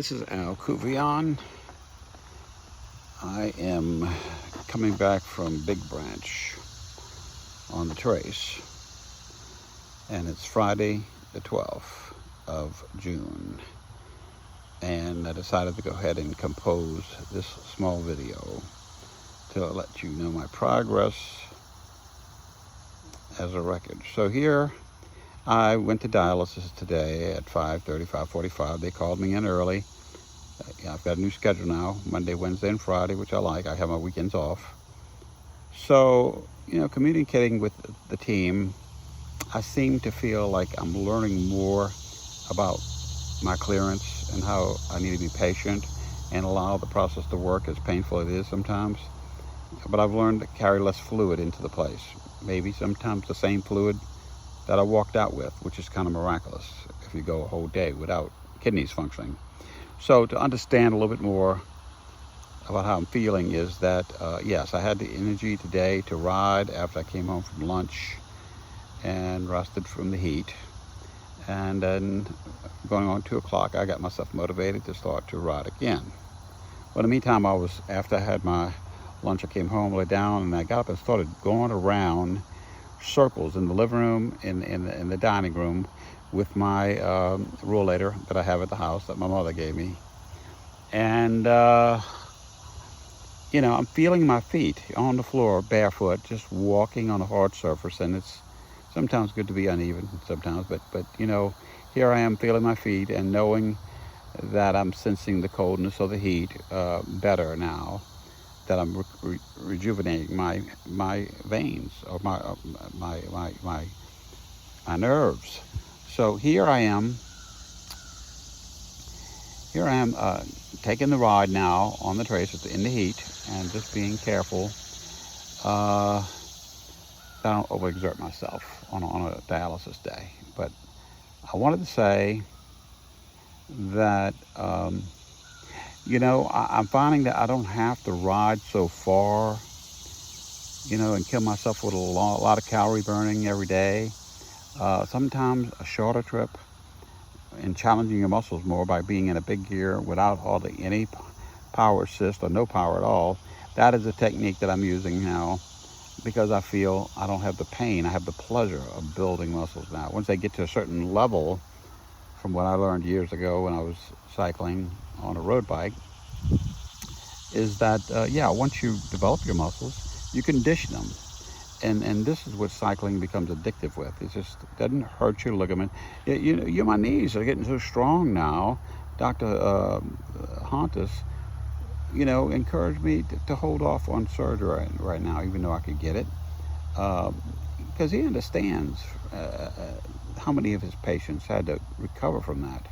This is Al Cuvion. I am coming back from Big Branch on the Trace, and it's Friday the 12th of June, and I decided to go ahead and compose this small video to let you know my progress as a record. So here I went to dialysis today at 5:30, 5:45. They called me in early. I've got a new schedule now, Monday, Wednesday, and Friday, which I like. I have my weekends off. So, communicating with the team, I seem to feel like I'm learning more about my clearance and how I need to be patient and allow the process to work, as painful as it is sometimes. But I've learned to carry less fluid into the place. Maybe sometimes the same fluid that I walked out with, which is kind of miraculous if you go a whole day without kidneys functioning. So to understand a little bit more about how I'm feeling is that, yes, I had the energy today to ride after I came home from lunch and rested from the heat. And then going on 2 o'clock, I got myself motivated to start to ride again. Well, in the meantime, after I had my lunch, I came home, lay down, and I got up and started going around circles in the living room, in the dining room, with my rollator that I have at the house that my mother gave me. And, I'm feeling my feet on the floor, barefoot, just walking on a hard surface. And it's sometimes good to be uneven sometimes, but here I am feeling my feet and knowing that I'm sensing the coldness or the heat better now, that I'm rejuvenating my veins or my nerves. So here I am taking the ride now on the Trace in the heat and just being careful that I don't overexert myself on a dialysis day. But I wanted to say that I'm finding that I don't have to ride so far, and kill myself with a lot of calorie burning every day. Sometimes a shorter trip and challenging your muscles more by being in a big gear without hardly any power assist or no power at all. That is a technique that I'm using now because I feel I don't have the pain. I have the pleasure of building muscles now. Once they get to a certain level, from what I learned years ago when I was cycling on a road bike, is that, once you develop your muscles, you condition them. And this is what cycling becomes addictive with. It just doesn't hurt your ligament. My knees are getting so strong now. Dr. Hontus, encouraged me to hold off on surgery right now, even though I could get it. Because he understands how many of his patients had to recover from that.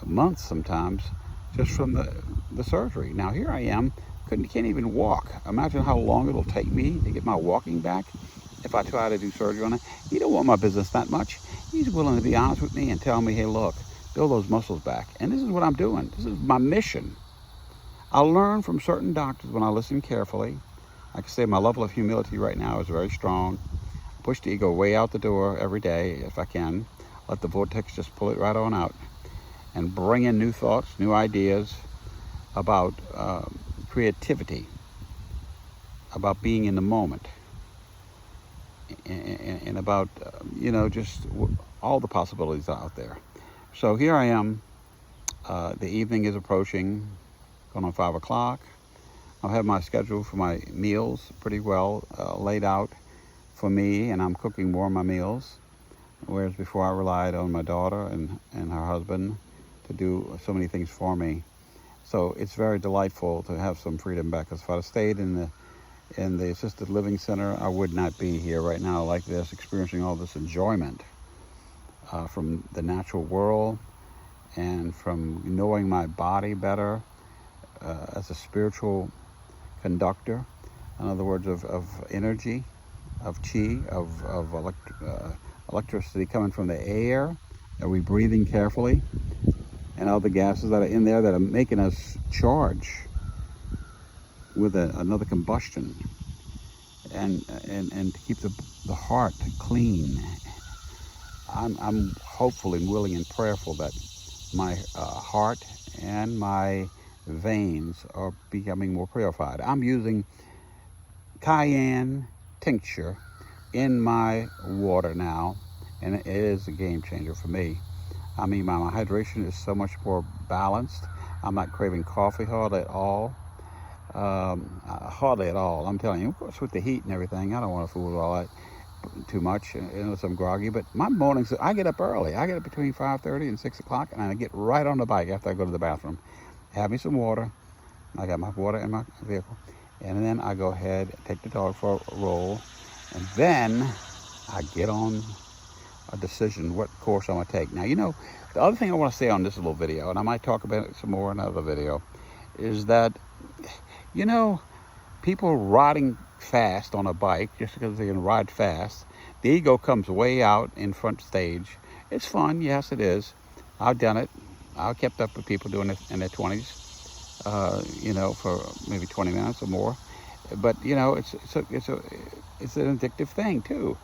Months sometimes, just from the surgery. Now here I am, can't even walk. Imagine how long it'll take me to get my walking back if I try to do surgery on it. He don't want my business that much. He's willing to be honest with me and tell me, hey, look, build those muscles back. And this is what I'm doing. This is my mission. I learn from certain doctors when I listen carefully. I can say my level of humility right now is very strong. Push the ego way out the door every day if I can. Let the vortex just pull it right on out. And bring in new thoughts, new ideas about creativity, about being in the moment, and about, just all the possibilities out there. So here I am. The evening is approaching, going on 5 o'clock. I'll have my schedule for my meals pretty well laid out for me, and I'm cooking more of my meals, whereas before I relied on my daughter and her husband to do so many things for me. So it's very delightful to have some freedom back. Because if I'd stayed in the assisted living center, I would not be here right now like this, experiencing all this enjoyment from the natural world and from knowing my body better as a spiritual conductor. In other words, of energy, of chi, of electricity coming from the air that we're breathing carefully, and all the gases that are in there that are making us charge with another combustion, and to keep the heart clean. I'm hopeful and willing and prayerful that my heart and my veins are becoming more purified. I'm using cayenne tincture in my water now, and it is a game changer for me. I mean, my hydration is so much more balanced. I'm not craving coffee hardly at all. Hardly at all. I'm telling you, of course, with the heat and everything, I don't want to fool with all that too much unless I'm groggy. But my mornings, I get up early. I get up between 5:30 and 6 o'clock, and I get right on the bike after I go to the bathroom. Have me some water. I got my water in my vehicle. And then I go ahead, take the dog for a roll, and then I get on a decision what course I'm going to take. Now, the other thing I want to say on this little video, and I might talk about it some more in another video, is that, people riding fast on a bike, just because they can ride fast, the ego comes way out in front stage. It's fun, yes it is. I've done it. I've kept up with people doing it in their 20s, for maybe 20 minutes or more. But, it's an addictive thing too.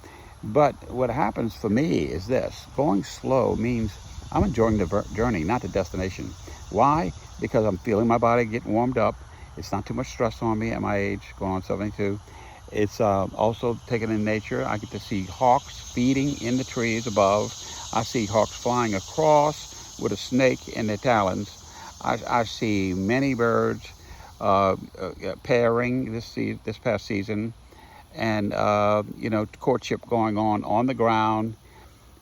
But what happens for me is this: going slow means I'm enjoying the journey, not the destination. Why? Because I'm feeling my body get warmed up. It's not too much stress on me at my age, going on 72. It's also taken in nature. I get to see hawks feeding in the trees above. I see hawks flying across with a snake in their talons. I see many birds pairing this past season, and courtship going on the ground,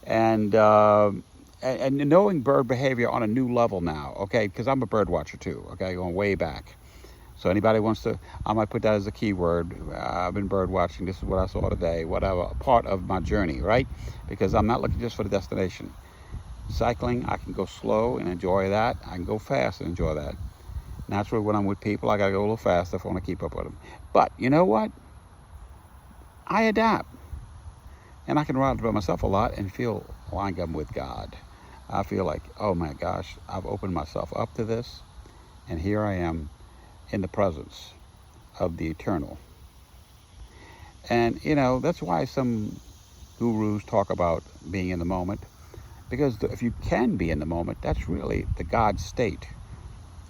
and knowing bird behavior on a new level now. Okay, because I'm a bird watcher too. Okay, going way back. So anybody wants to, I might put that as a keyword. I've been bird watching. This is what I saw today. Whatever, part of my journey, right? Because I'm not looking just for the destination. Cycling, I can go slow and enjoy that. I can go fast and enjoy that. Naturally, when I'm with people, I gotta go a little faster if I want to keep up with them. But you know what? I adapt, and I can ride by myself a lot and feel like I'm with God. I feel like, oh my gosh, I've opened myself up to this, and here I am in the presence of the eternal. And that's why some gurus talk about being in the moment, because if you can be in the moment, that's really the God state,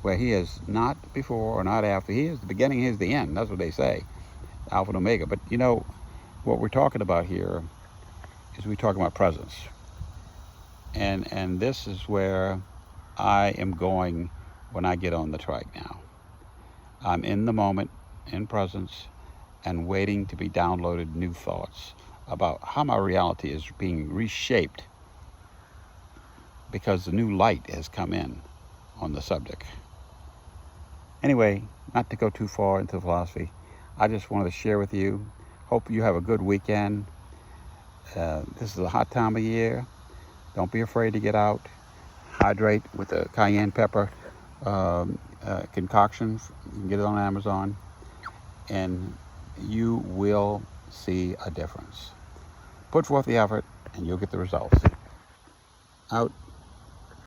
where he is not before or not after. He is the beginning, he is the end. That's what they say, Alpha and Omega. But what we're talking about here is we're talking about presence. And this is where I am going when I get on the trike now. I'm in the moment, in presence, and waiting to be downloaded new thoughts about how my reality is being reshaped, because the new light has come in on the subject. Anyway, not to go too far into philosophy, I just wanted to share with you. Hope you have a good weekend. This is a hot time of year. Don't be afraid to get out. Hydrate with the cayenne pepper concoction. You can get it on Amazon, and you will see a difference. Put forth the effort, and you'll get the results. Out.